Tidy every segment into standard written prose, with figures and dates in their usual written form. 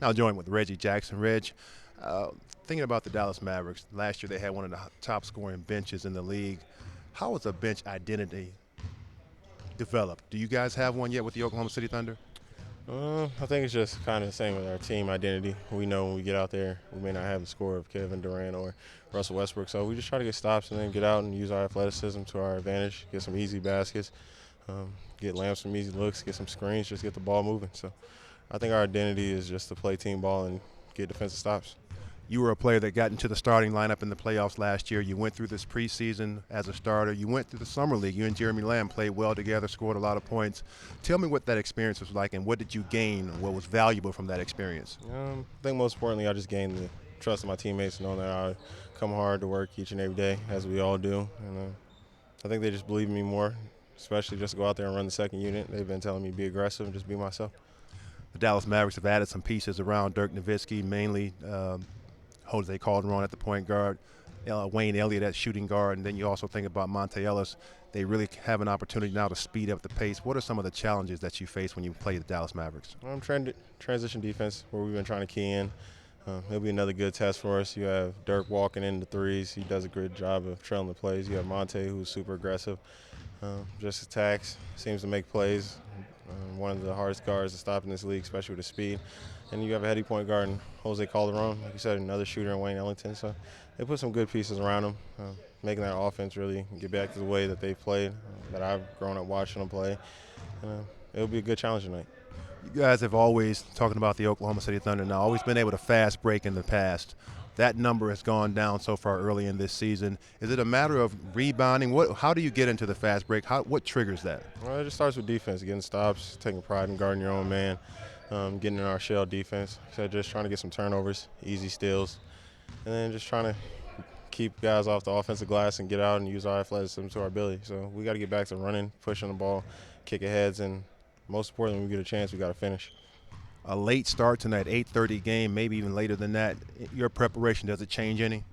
Now joined with Reggie Jackson. Reg, uh, thinking about the Dallas Mavericks, last year they had one of the top scoring benches in the league. How has a bench identity developed? Do you guys have one yet with the Oklahoma City Thunder? I think it's just kind of the same with our team identity. We know when we get out there, we may not have the score of Kevin Durant or Russell Westbrook, so we just try to get stops and then get out and use our athleticism to our advantage, get some easy baskets, get lamps some easy looks, get some screens, just get the ball moving. So I think our identity is just to play team ball and get defensive stops. You were a player that got into the starting lineup in the playoffs last year. You went through this preseason as a starter. You went through the summer league. You and Jeremy Lamb played well together, scored a lot of points. Tell me what that experience was like and what did you gain, what was valuable from that experience? I think most importantly, I just gained the trust of my teammates, knowing that I come hard to work each and every day, as we all do. And I think they just believe in me more, especially just to go out there and run the second unit. They've been telling me to be aggressive and just be myself. The Dallas Mavericks have added some pieces around Dirk Nowitzki, mainly Jose Calderon at the point guard, Wayne Elliott at shooting guard, and then you also think about Monte Ellis. They really have an opportunity now to speed up the pace. What are some of the challenges that you face when you play the Dallas Mavericks? I'm trying to transition defense where we've been trying to key in. It'll be another good test for us. You have Dirk walking into threes. He does a good job of trailing the plays. You have Monte, who's super aggressive, just attacks, seems to make plays. One of the hardest guards to stop in this league, especially with his speed. And you have a heady point guard in Jose Calderon, like you said, another shooter in Wayne Ellington. So they put some good pieces around him, making that offense really get back to the way that they've played, that I've grown up watching them play. It'll be a good challenge tonight. You guys have always, talking about the Oklahoma City Thunder now, always been able to fast break in the past. That number has gone down so far early in this season. Is it a matter of rebounding? How do you get into the fast break? What triggers that? Well, it just starts with defense, getting stops, taking pride in guarding your own man, getting in our shell defense. So just trying to get some turnovers, easy steals, and then just trying to keep guys off the offensive glass and get out and use our athleticism to our ability. So we got to get back to running, pushing the ball, kicking heads, and most importantly, when we get a chance, we got to finish. A late start tonight, 8:30 game, maybe even later than that. Your preparation, does it change any?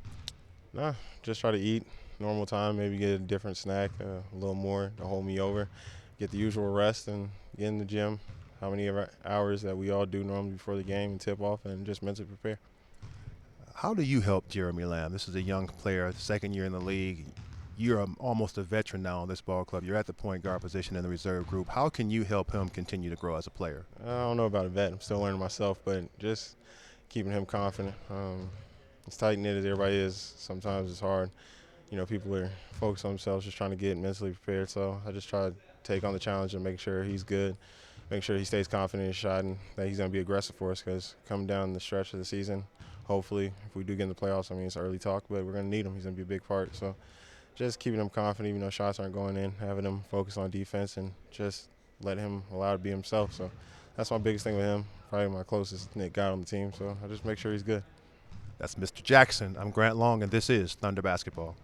Nah, just try to eat normal time, maybe get a different snack, a little more to hold me over, get the usual rest, and get in the gym. How many hours that we all do normally before the game and tip off, and just mentally prepare. How do you help Jeremy Lamb? This is a young player, second year in the league. You're almost a veteran now on this ball club. You're at the point guard position in the reserve group. How can you help him continue to grow as a player? I don't know about a vet. I'm still learning myself, but just keeping him confident. As tight knit as everybody is, sometimes it's hard. You know, people are focused on themselves, just trying to get mentally prepared. So I just try to take on the challenge and make sure he's good, make sure he stays confident in his shot, and that he's going to be aggressive for us. Because coming down the stretch of the season, hopefully, if we do get in the playoffs, I mean it's early talk, but we're going to need him. He's going to be a big part. So just keeping him confident, even though shots aren't going in, having him focus on defense, and just let him allow to be himself. So that's my biggest thing with him. Probably my closest knit guy on the team. So I just make sure he's good. That's Mr. Jackson. I'm Grant Long, and this is Thunder Basketball.